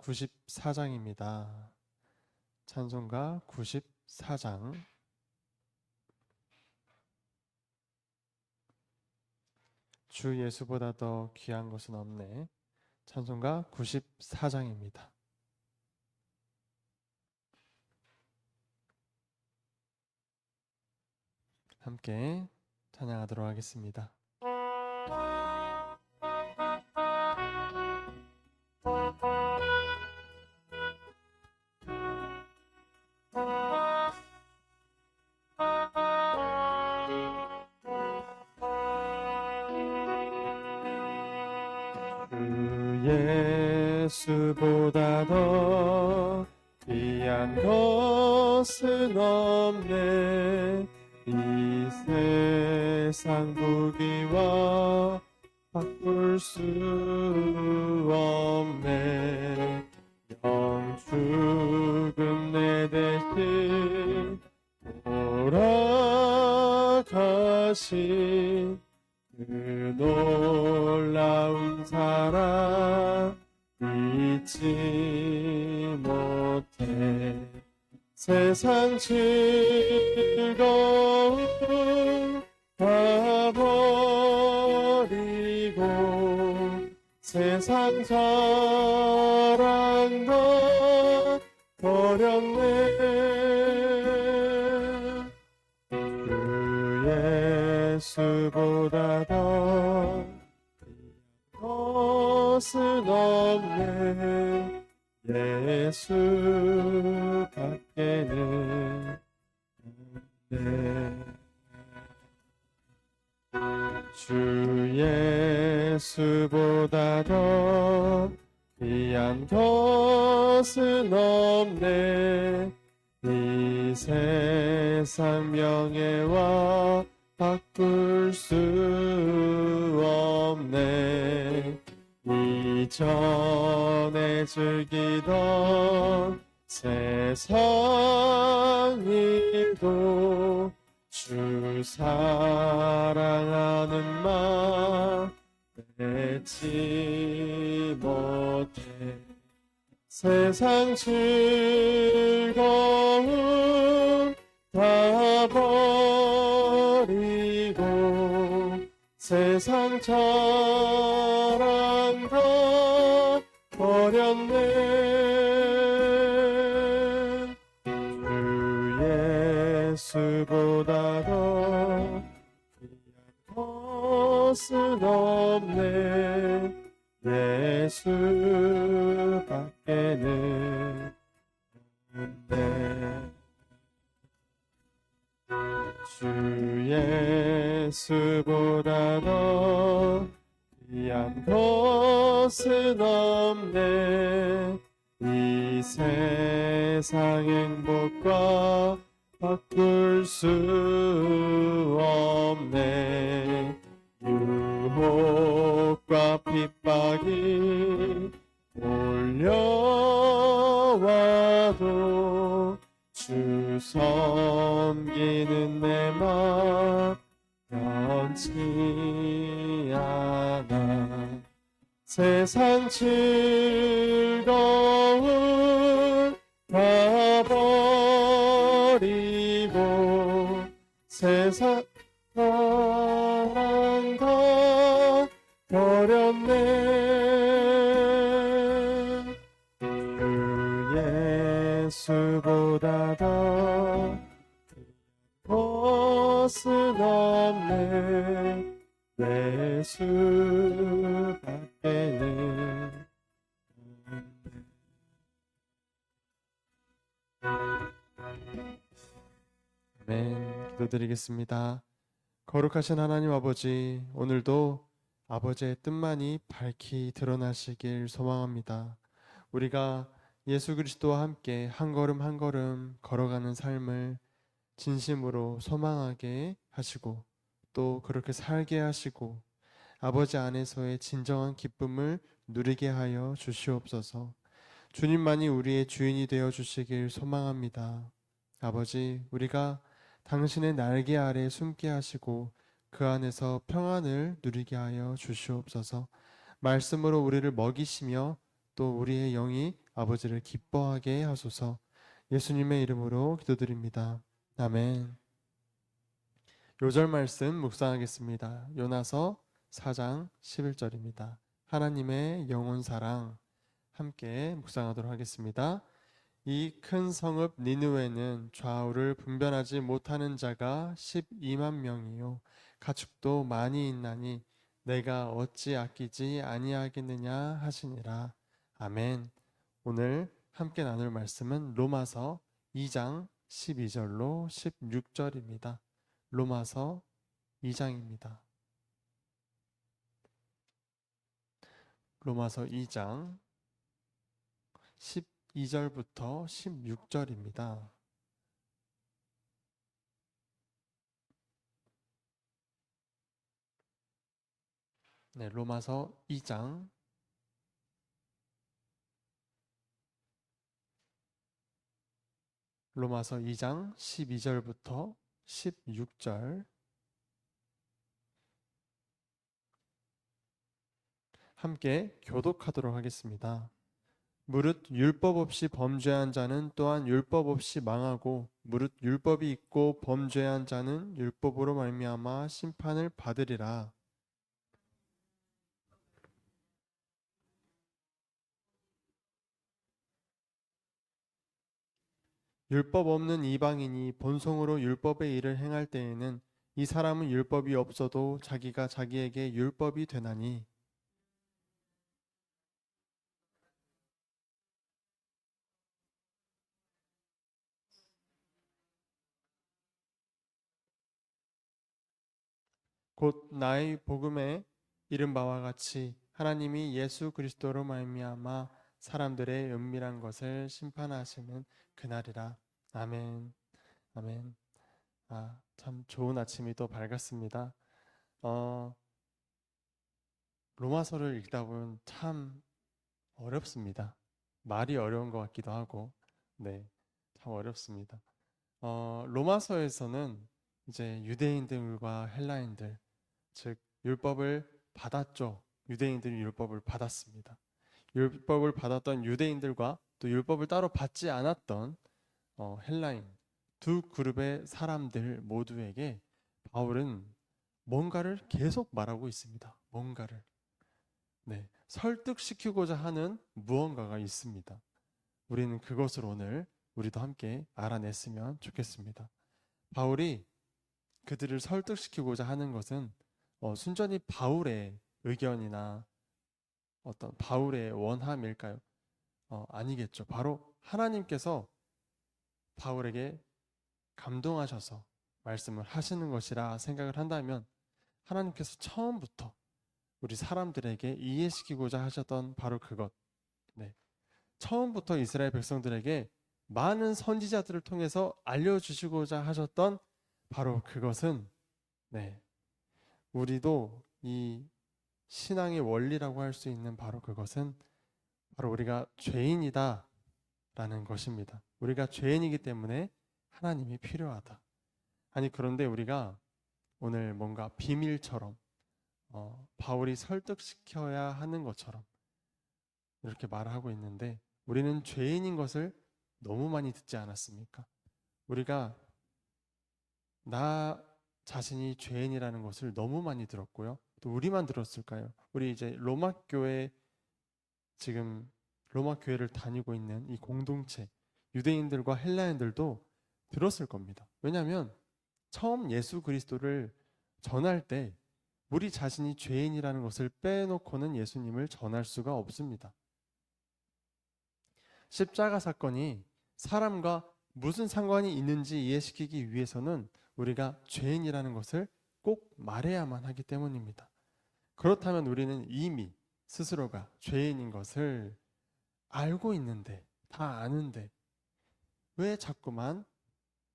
94장입니다. 찬송가 94장. 주 예수보다 더 귀한 것은 없네. 찬송가 94장입니다. 함께 찬양하도록 하겠습니다. 예수보다 더 귀한 것은 없네. 이 세상 부귀와 바꿀 수 없네. 영 죽은 내 대신 돌아가신 그 놀라운 사랑 잊지 못해. 세상 즐거움 다 버리고 세상 자랑도 버렸네. 주 예수보다 더 것은 없네. 예수 밖에는 없네. 주 예수보다 더 귀한 것은 없네. 이 세상 명예와 바꿀 수 없네. 이전에 즐기던 세상 일도 주 사랑하는 마음 맺지 못해. 세상 즐거움 다 버리고 세상 자랑 다 버렸네. 주 예수보다 더 귀한 것은 없네. 예수 밖에는 없네. 주 예수보다 더 귀한 것은 없네. 이 세상 행복과 바꿀 수 없네. 유혹과 핍박이 몰려와도 주 섬기는 내 맘 변치 않아. 세상 즐거움 다 버리고 세상 사랑 다 버렸네. 주 예수보다 더 것은 없네. 예수 밖에는 없네. 아멘. 기도드리겠습니다. 거룩하신 하나님 아버지, 오늘도 아버지의 뜻만이 밝히 드러나시길 소망합니다. 우리가 예수 그리스도와 함께 한 걸음 한 걸음 걸어가는 삶을 진심으로 소망하게 하시고 또 그렇게 살게 하시고 아버지 안에서의 진정한 기쁨을 누리게 하여 주시옵소서. 주님만이 우리의 주인이 되어 주시길 소망합니다. 아버지, 우리가 당신의 날개 아래 숨게 하시고 그 안에서 평안을 누리게 하여 주시옵소서. 말씀으로 우리를 먹이시며 또 우리의 영이 아버지를 기뻐하게 하소서. 예수님의 이름으로 기도드립니다. 아멘. 요절 말씀 묵상하겠습니다. 요나서 4장 11절입니다. 하나님의 영혼 사랑 함께 묵상하도록 하겠습니다. 이 큰 성읍 니느웨는 좌우를 분별하지 못하는 자가 12만 명이요 가축도 많이 있나니 내가 어찌 아끼지 아니하겠느냐 하시니라. 아멘. 오늘 함께 나눌 말씀은 로마서 2장 12절로 16절입니다. 로마서 2장입니다. 로마서 2장 12절부터 16절입니다. 네, 로마서 2장 12절부터 16절 함께 교독하도록 하겠습니다. 무릇 율법 없이 범죄한 자는 또한 율법 없이 망하고 무릇 율법이 있고 범죄한 자는 율법으로 말미암아 심판을 받으리라. 율법 없는 이방인이 본성으로 율법의 일을 행할 때에는 이 사람은 율법이 없어도 자기가 자기에게 율법이 되나니 곧 나의 복음에 이른 바와 같이 하나님이 예수 그리스도로 말미암아 사람들의 은밀한 것을 심판하시는 그날이라. 아멘. 아멘. 참 좋은 아침이 또 밝았습니다. 어, 로마서를 읽다 보면 참 어렵습니다. 말이 어려운 것 같기도 하고, 네, 참 어렵습니다. 로마서에서는 이제 유대인들과 헬라인들, 즉 율법을 받았죠. 유대인들이 율법을 받았습니다. 율법을 받았던 유대인들과 또 율법을 따로 받지 않았던 헬라인 두 그룹의 사람들 모두에게 바울은 뭔가를 계속 말하고 있습니다. 뭔가를 설득시키고자 하는 무언가가 있습니다. 우리는 그것을 오늘 우리도 함께 알아냈으면 좋겠습니다. 바울이 그들을 설득시키고자 하는 것은 순전히 바울의 의견이나 어떤 바울의 원함일까요? 아니겠죠. 바로 하나님께서 바울에게 감동하셔서 말씀을 하시는 것이라 생각을 한다면 하나님께서 처음부터 우리 사람들에게 이해시키고자 하셨던 바로 그것. 네. 처음부터 이스라엘 백성들에게 많은 선지자들을 통해서 알려주시고자 하셨던 바로 그것은 우리도 이 신앙의 원리라고 할 수 있는 바로 그것은 바로 우리가 죄인이다 라는 것입니다. 우리가 죄인이기 때문에 하나님이 필요하다. 아니 그런데 우리가 오늘 뭔가 비밀처럼 바울이 설득시켜야 하는 것처럼 이렇게 말하고 있는데 우리는 죄인인 것을 너무 많이 듣지 않았습니까? 우리가 나 자신이 죄인이라는 것을 너무 많이 들었고요. 또 우리만 들었을까요? 우리 이제 로마 교회를 다니고 있는 이 공동체, 유대인들과 헬라인들도 들었을 겁니다. 왜냐하면 처음 예수 그리스도를 전할 때 우리 자신이 죄인이라는 것을 빼놓고는 예수님을 전할 수가 없습니다. 십자가 사건이 사람과 무슨 상관이 있는지 이해시키기 위해서는 우리가 죄인이라는 것을 꼭 말해야만 하기 때문입니다. 그렇다면 우리는 이미 스스로가 죄인인 것을 알고 있는데, 다 아는데 왜 자꾸만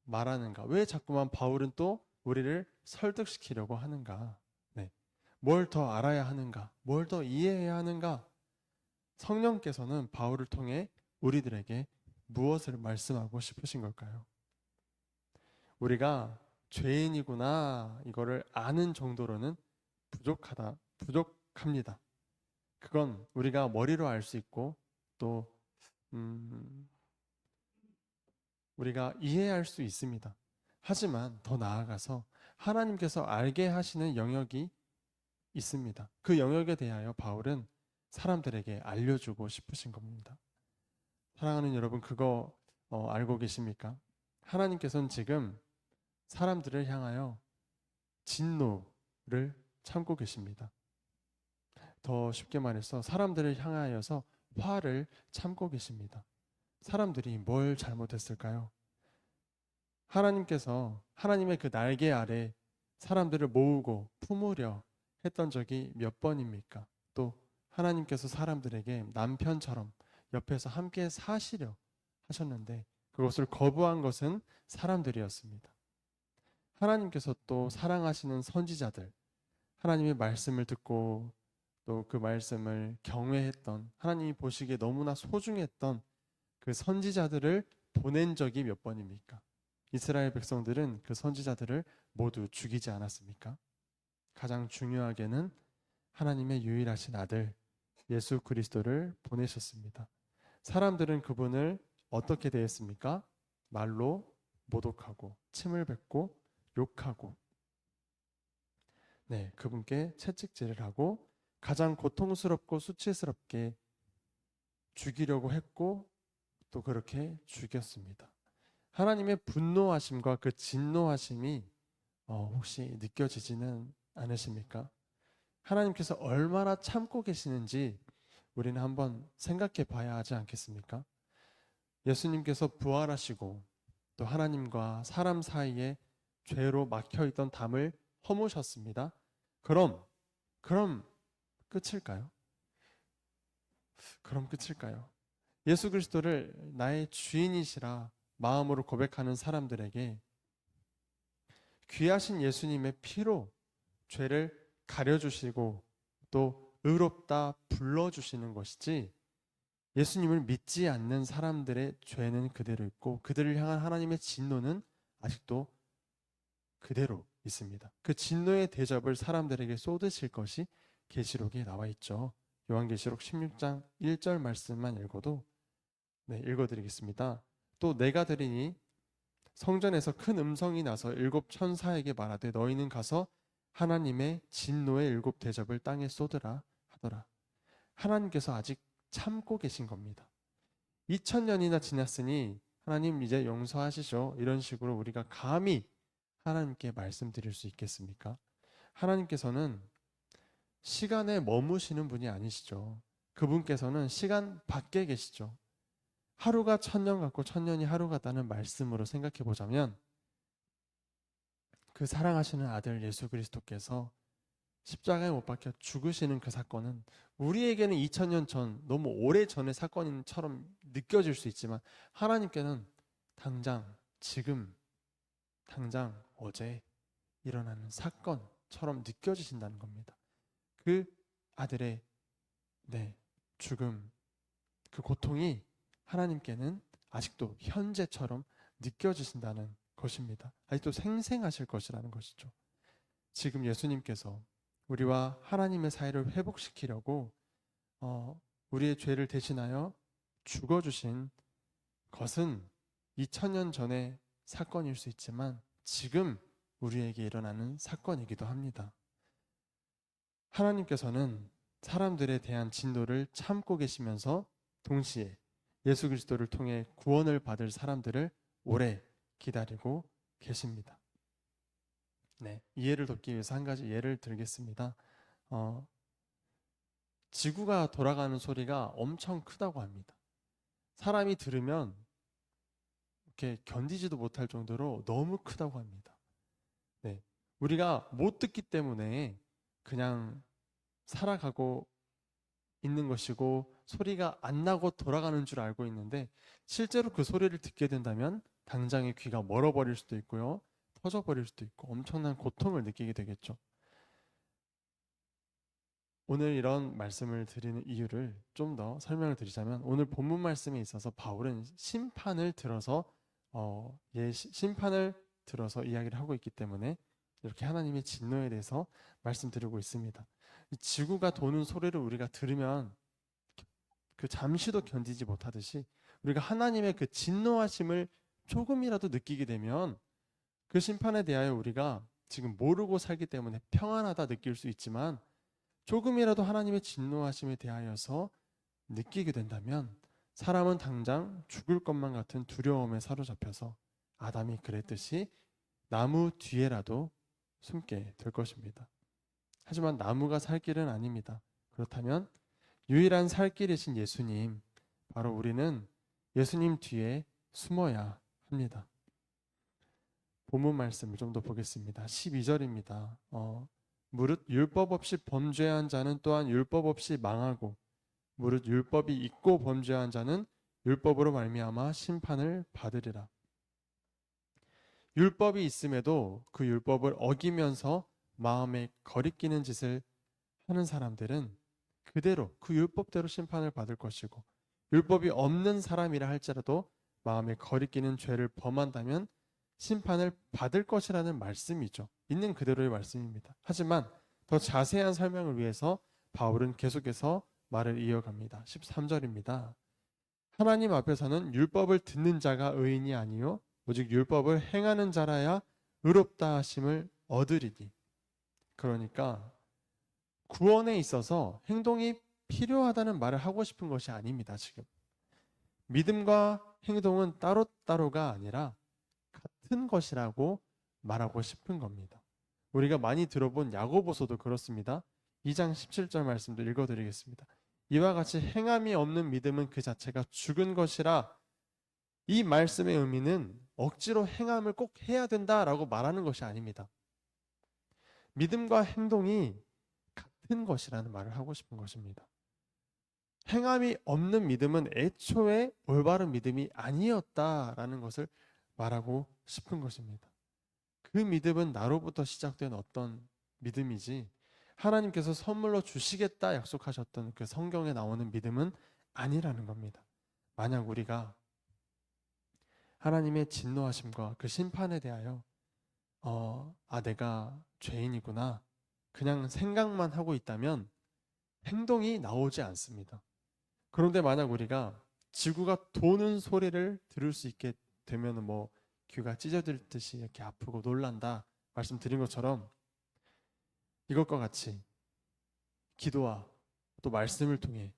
말하는가? 왜 자꾸만 바울은 또 우리를 설득시키려고 하는가? 뭘 더 알아야 하는가? 뭘 더 이해해야 하는가? 성령께서는 바울을 통해 우리들에게 무엇을 말씀하고 싶으신 걸까요? 우리가 죄인이구나 이거를 아는 정도로는 부족합니다. 그건 우리가 머리로 알 수 있고 또 우리가 이해할 수 있습니다. 하지만 더 나아가서 하나님께서 알게 하시는 영역이 있습니다. 그 영역에 대하여 바울은 사람들에게 알려주고 싶으신 겁니다. 사랑하는 여러분, 그거 알고 계십니까? 하나님께서는 지금 사람들을 향하여 진노를 참고 계십니다. 더 쉽게 말해서 사람들을 향하여서 화를 참고 계십니다. 사람들이 뭘 잘못했을까요? 하나님께서 하나님의 그 날개 아래 사람들을 모으고 품으려 했던 적이 몇 번입니까? 또 하나님께서 사람들에게 남편처럼 옆에서 함께 사시려 하셨는데 그것을 거부한 것은 사람들이었습니다. 하나님께서 또 사랑하시는 선지자들, 하나님의 말씀을 듣고 또 그 말씀을 경외했던, 하나님이 보시기에 너무나 소중했던 그 선지자들을 보낸 적이 몇 번입니까? 이스라엘 백성들은 그 선지자들을 모두 죽이지 않았습니까? 가장 중요하게는 하나님의 유일하신 아들 예수 그리스도를 보내셨습니다. 사람들은 그분을 어떻게 대했습니까? 말로 모독하고 침을 뱉고 욕하고 그분께 채찍질을 하고 가장 고통스럽고 수치스럽게 죽이려고 했고 또 그렇게 죽였습니다. 하나님의 분노하심과 그 진노하심이 혹시 느껴지지는 않으십니까? 하나님께서 얼마나 참고 계시는지 우리는 한번 생각해 봐야 하지 않겠습니까? 예수님께서 부활하시고 또 하나님과 사람 사이에 죄로 막혀있던 담을 허무셨습니다. 그럼 끝일까요? 그럼 끝일까요? 예수 그리스도를 나의 주인이시라 마음으로 고백하는 사람들에게 귀하신 예수님의 피로 죄를 가려주시고 또 의롭다 불러주시는 것이지 예수님을 믿지 않는 사람들의 죄는 그대로 있고 그들을 향한 하나님의 진노는 아직도 그대로 있습니다. 그 진노의 대접을 사람들에게 쏟으실 것이 계시록에 나와 있죠. 요한계시록 16장 1절 말씀만 읽어도 읽어드리겠습니다. 또 내가 들으니 성전에서 큰 음성이 나서 일곱 천사에게 말하되 너희는 가서 하나님의 진노의 일곱 대접을 땅에 쏟으라 하더라. 하나님께서 아직 참고 계신 겁니다. 2000년이나 지났으니 하나님 이제 용서하시죠. 이런 식으로 우리가 감히 하나님께 말씀드릴 수 있겠습니까? 하나님께서는 시간에 머무시는 분이 아니시죠. 그분께서는 시간 밖에 계시죠. 하루가 천년 같고 천년이 하루 같다는 말씀으로 생각해 보자면 그 사랑하시는 아들 예수 그리스도께서 십자가에 못 박혀 죽으시는 그 사건은 우리에게는 2000년 전, 너무 오래 전의 사건처럼 느껴질 수 있지만 하나님께는 당장, 지금, 당장, 어제 일어나는 사건처럼 느껴지신다는 겁니다. 그 아들의 죽음, 그 고통이 하나님께는 아직도 현재처럼 느껴지신다는 것입니다. 아직도 생생하실 것이라는 것이죠. 지금 예수님께서 우리와 하나님의 사이를 회복시키려고 우리의 죄를 대신하여 죽어주신 것은 2000년 전의 사건일 수 있지만 지금 우리에게 일어나는 사건이기도 합니다. 하나님께서는 사람들에 대한 진노를 참고 계시면서 동시에 예수 그리스도를 통해 구원을 받을 사람들을 오래 기다리고 계십니다. 이해를 돕기 위해서 한 가지 예를 들겠습니다. 지구가 돌아가는 소리가 엄청 크다고 합니다. 사람이 들으면 이렇게 견디지도 못할 정도로 너무 크다고 합니다. 우리가 못 듣기 때문에 그냥 살아가고 있는 것이고 소리가 안 나고 돌아가는 줄 알고 있는데 실제로 그 소리를 듣게 된다면 당장에 귀가 멀어버릴 수도 있고요. 터져버릴 수도 있고 엄청난 고통을 느끼게 되겠죠. 오늘 이런 말씀을 드리는 이유를 좀 더 설명을 드리자면 오늘 본문 말씀에 있어서 바울은 심판을 들어서 이야기를 하고 있기 때문에 이렇게 하나님의 진노에 대해서 말씀드리고 있습니다. 지구가 도는 소리를 우리가 들으면 그 잠시도 견디지 못하듯이 우리가 하나님의 그 진노하심을 조금이라도 느끼게 되면 그 심판에 대하여 우리가 지금 모르고 살기 때문에 평안하다 느낄 수 있지만 조금이라도 하나님의 진노하심에 대하여서 느끼게 된다면 사람은 당장 죽을 것만 같은 두려움에 사로잡혀서 아담이 그랬듯이 나무 뒤에라도 숨게 될 것입니다. 하지만 나무가 살 길은 아닙니다. 그렇다면 유일한 살 길이신 예수님, 바로 우리는 예수님 뒤에 숨어야 합니다. 본문 말씀을 좀 더 보겠습니다. 12절입니다. 무릇 율법 없이 범죄한 자는 또한 율법 없이 망하고 무릇 율법이 있고 범죄한 자는 율법으로 말미암아 심판을 받으리라. 율법이 있음에도 그 율법을 어기면서 마음에 거리끼는 짓을 하는 사람들은 그대로 그 율법대로 심판을 받을 것이고 율법이 없는 사람이라 할지라도 마음에 거리끼는 죄를 범한다면 심판을 받을 것이라는 말씀이죠. 있는 그대로의 말씀입니다. 하지만 더 자세한 설명을 위해서 바울은 계속해서 말을 이어갑니다. 13절입니다. 하나님 앞에서는 율법을 듣는 자가 의인이 아니요 오직 율법을 행하는 자라야 의롭다 하심을 얻으리니. 그러니까 구원에 있어서 행동이 필요하다는 말을 하고 싶은 것이 아닙니다. 지금 믿음과 행동은 따로따로가 아니라 같은 것이라고 말하고 싶은 겁니다. 우리가 많이 들어본 야고보서도 그렇습니다. 2장 17절 말씀도 읽어드리겠습니다. 이와 같이 행함이 없는 믿음은 그 자체가 죽은 것이라. 이 말씀의 의미는 억지로 행함을 꼭 해야 된다라고 말하는 것이 아닙니다. 믿음과 행동이 같은 것이라는 말을 하고 싶은 것입니다. 행함이 없는 믿음은 애초에 올바른 믿음이 아니었다라는 것을 말하고 싶은 것입니다. 그 믿음은 나로부터 시작된 어떤 믿음이지 하나님께서 선물로 주시겠다 약속하셨던 그 성경에 나오는 믿음은 아니라는 겁니다. 만약 우리가 하나님의 진노하심과 그 심판에 대하여 내가 죄인이구나 그냥 생각만 하고 있다면 행동이 나오지 않습니다. 그런데 만약 우리가 지구가 도는 소리를 들을 수 있게 되면 귀가 찢어질 듯이 이렇게 아프고 놀란다 말씀드린 것처럼 이것과 같이 기도와 또 말씀을 통해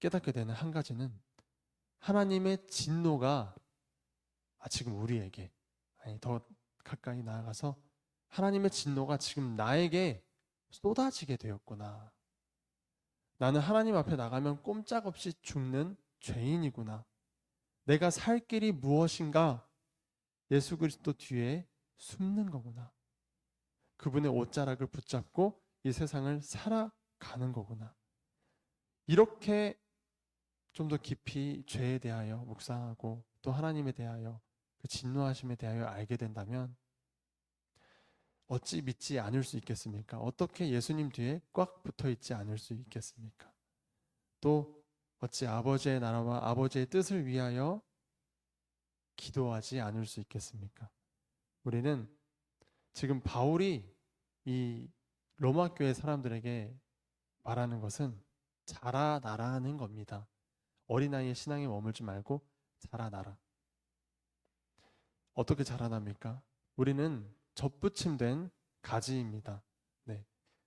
깨닫게 되는 한 가지는 하나님의 진노가 지금 우리에게 더 가까이 나아가서 하나님의 진노가 지금 나에게 쏟아지게 되었구나. 나는 하나님 앞에 나가면 꼼짝없이 죽는 죄인이구나. 내가 살 길이 무엇인가? 예수 그리스도 뒤에 숨는 거구나. 그분의 옷자락을 붙잡고 이 세상을 살아가는 거구나. 이렇게 좀 더 깊이 죄에 대하여 묵상하고 또 하나님에 대하여 그 진노하심에 대하여 알게 된다면 어찌 믿지 않을 수 있겠습니까? 어떻게 예수님 뒤에 꽉 붙어 있지 않을 수 있겠습니까? 또 어찌 아버지의 나라와 아버지의 뜻을 위하여 기도하지 않을 수 있겠습니까? 우리는 지금 바울이 이 로마 교회 사람들에게 말하는 것은 자라나라는 겁니다. 어린아이의 신앙에 머물지 말고 자라나라. 어떻게 자라납니까? 우리는 접붙임된 가지입니다. 네,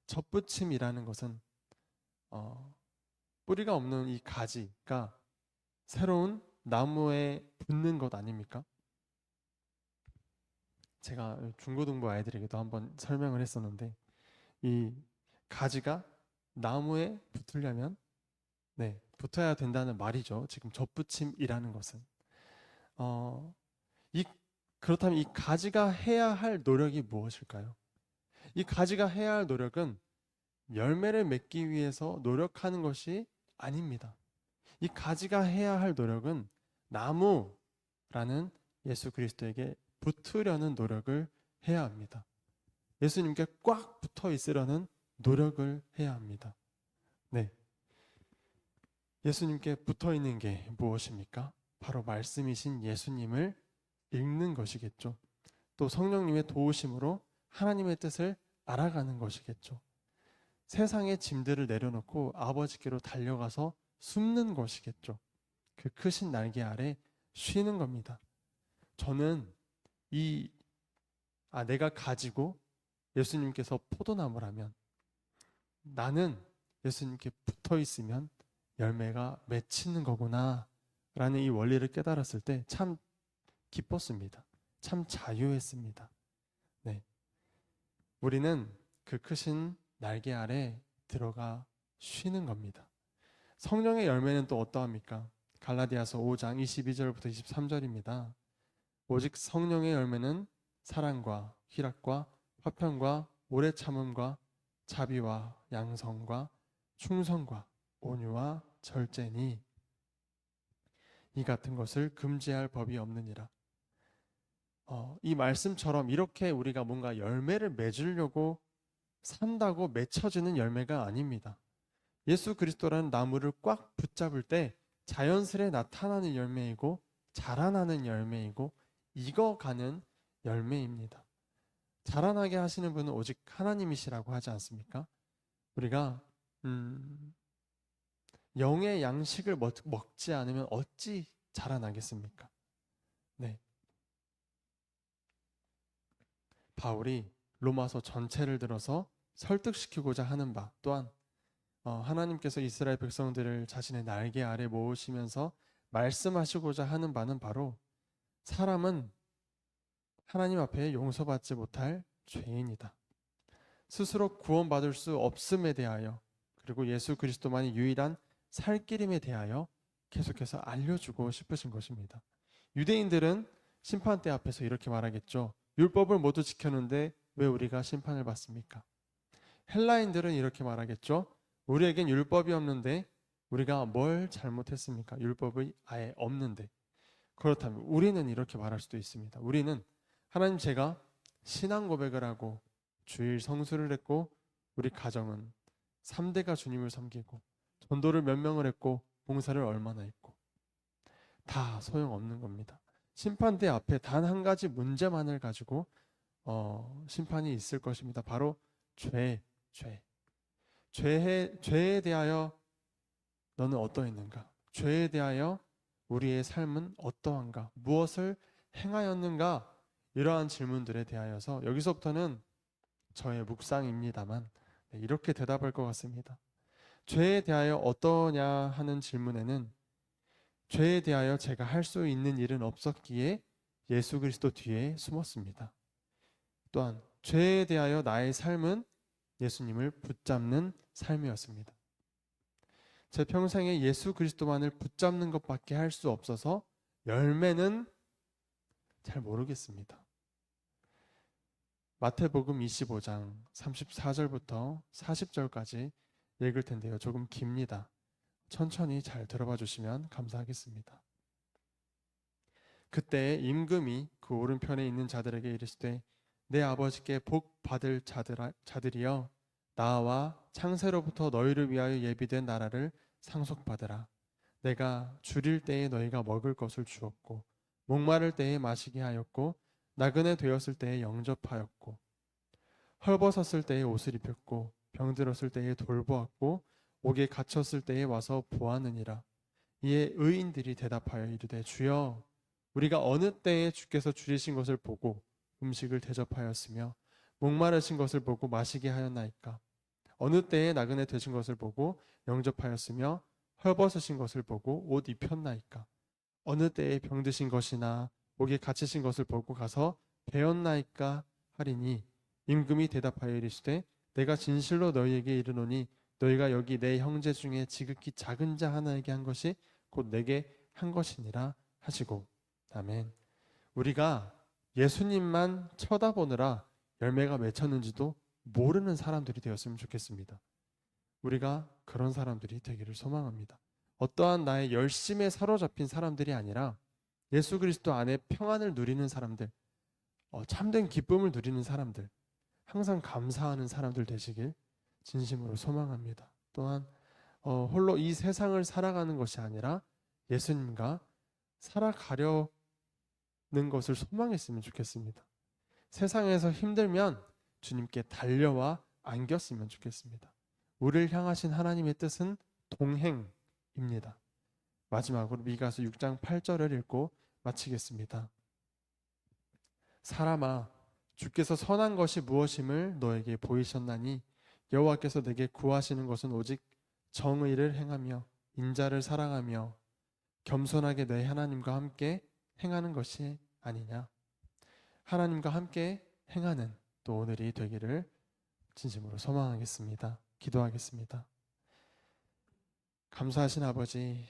접붙임이라는 것은 뿌리가 없는 이 가지가 새로운 나무에 붙는 것 아닙니까? 제가 중고등부 아이들에게도 한번 설명을 했었는데 이 가지가 나무에 붙으려면 붙어야 된다는 말이죠. 지금 접붙임이라는 것은 그렇다면 이 가지가 해야 할 노력이 무엇일까요? 이 가지가 해야 할 노력은 열매를 맺기 위해서 노력하는 것이 아닙니다. 이 가지가 해야 할 노력은 나무라는 예수 그리스도에게 붙으려는 노력을 해야 합니다. 예수님께 꽉 붙어 있으려는 노력을 해야 합니다. 네. 예수님께 붙어 있는 게 무엇입니까? 바로 말씀이신 예수님을 읽는 것이겠죠. 또 성령님의 도우심으로 하나님의 뜻을 알아가는 것이겠죠. 세상의 짐들을 내려놓고 아버지께로 달려가서 숨는 것이겠죠. 그 크신 날개 아래 쉬는 겁니다. 저는 내가 가지고 예수님께서 포도나무라면, 나는 예수님께 붙어 있으면 열매가 맺히는 거구나 라는 이 원리를 깨달았을 때 참 기뻤습니다. 참 자유했습니다. 네. 우리는 그 크신 날개 아래 들어가 쉬는 겁니다. 성령의 열매는 또 어떠합니까? 갈라디아서 5장 22절부터 23절입니다. 오직 성령의 열매는 사랑과 희락과 화평과 오래 참음과 자비와 양성과 충성과 온유와 절제니 이 같은 것을 금지할 법이 없느니라. 이 말씀처럼 이렇게 우리가 뭔가 열매를 맺으려고 산다고 맺혀지는 열매가 아닙니다. 예수 그리스도라는 나무를 꽉 붙잡을 때 자연스레 나타나는 열매이고 자라나는 열매이고 익어가는 열매입니다. 자라나게 하시는 분은 오직 하나님이시라고 하지 않습니까? 우리가 영의 양식을 먹지 않으면 어찌 자라나겠습니까? 네. 바울이 로마서 전체를 들어서 설득시키고자 하는 바, 또한 하나님께서 이스라엘 백성들을 자신의 날개 아래 모으시면서 말씀하시고자 하는 바는 바로 사람은 하나님 앞에 용서받지 못할 죄인이다. 스스로 구원받을 수 없음에 대하여, 그리고 예수 그리스도만이 유일한 살 길임에 대하여 계속해서 알려주고 싶으신 것입니다. 유대인들은 심판대 앞에서 이렇게 말하겠죠. 율법을 모두 지켰는데 왜 우리가 심판을 받습니까? 헬라인들은 이렇게 말하겠죠. 우리에겐 율법이 없는데 우리가 뭘 잘못했습니까? 율법이 아예 없는데. 그렇다면 우리는 이렇게 말할 수도 있습니다. 우리는 하나님, 제가 신앙 고백을 하고 주일 성수를 했고 우리 가정은 3대가 주님을 섬기고 전도를 몇 명을 했고 봉사를 얼마나 했고 다 소용없는 겁니다. 심판대 앞에 단 한 가지 문제만을 가지고 심판이 있을 것입니다. 바로 죄에 대하여 너는 어떠했는가? 죄에 대하여 우리의 삶은 어떠한가? 무엇을 행하였는가? 이러한 질문들에 대하여서 여기서부터는 저의 묵상입니다만 이렇게 대답할 것 같습니다. 죄에 대하여 어떠냐 하는 질문에는 죄에 대하여 제가 할 수 있는 일은 없었기에 예수 그리스도 뒤에 숨었습니다. 또한 죄에 대하여 나의 삶은 예수님을 붙잡는 삶이었습니다. 제 평생에 예수 그리스도만을 붙잡는 것밖에 할 수 없어서 열매는 잘 모르겠습니다. 마태복음 25장 34절부터 40절까지 읽을 텐데요. 조금 깁니다. 천천히 잘 들어봐 주시면 감사하겠습니다. 그때 임금이 그 오른편에 있는 자들에게 이르시되 내 아버지께 복 받을 자들이여 나와 창세로부터 너희를 위하여 예비된 나라를 상속받으라. 내가 줄일 때에 너희가 먹을 것을 주었고 목마를 때에 마시게 하였고 나그네 되었을 때에 영접하였고 헐벗었을 때에 옷을 입혔고 병들었을 때에 돌보았고 옥에 갇혔을 때에 와서 보았느니라. 이에 의인들이 대답하여 이르되 주여 우리가 어느 때에 주께서 줄이신 것을 보고 음식을 대접하였으며 목마르신 것을 보고 마시게 하였나이까? 어느 때에 나그네 되신 것을 보고 영접하였으며 헐벗으신 것을 보고 옷 입혔나이까? 어느 때에 병드신 것이나 옥에 갇히신 것을 보고 가서 배웠나이까 하리니 임금이 대답하여 이르시되 내가 진실로 너희에게 이르노니 너희가 여기 내 형제 중에 지극히 작은 자 하나에게 한 것이 곧 내게 한 것이니라 하시고. 아멘. 우리가 예수님만 쳐다보느라 열매가 맺혔는지도 모르는 사람들이 되었으면 좋겠습니다. 우리가 그런 사람들이 되기를 소망합니다. 어떠한 나의 열심에 사로잡힌 사람들이 아니라 예수 그리스도 안에 평안을 누리는 사람들, 참된 기쁨을 누리는 사람들, 항상 감사하는 사람들 되시길 진심으로 소망합니다. 또한 홀로 이 세상을 살아가는 것이 아니라 예수님과 살아가려는 것을 소망했으면 좋겠습니다. 세상에서 힘들면 주님께 달려와 안겼으면 좋겠습니다. 우리를 향하신 하나님의 뜻은 동행, 입니다. 마지막으로 미가서 6장 8절을 읽고 마치겠습니다. 사람아, 주께서 선한 것이 무엇임을 너에게 보이셨나니 여호와께서 내게 구하시는 것은 오직 정의를 행하며 인자를 사랑하며 겸손하게 내 하나님과 함께 행하는 것이 아니냐. 하나님과 함께 행하는 또 오늘이 되기를 진심으로 소망하겠습니다. 기도하겠습니다. 감사하신 아버지,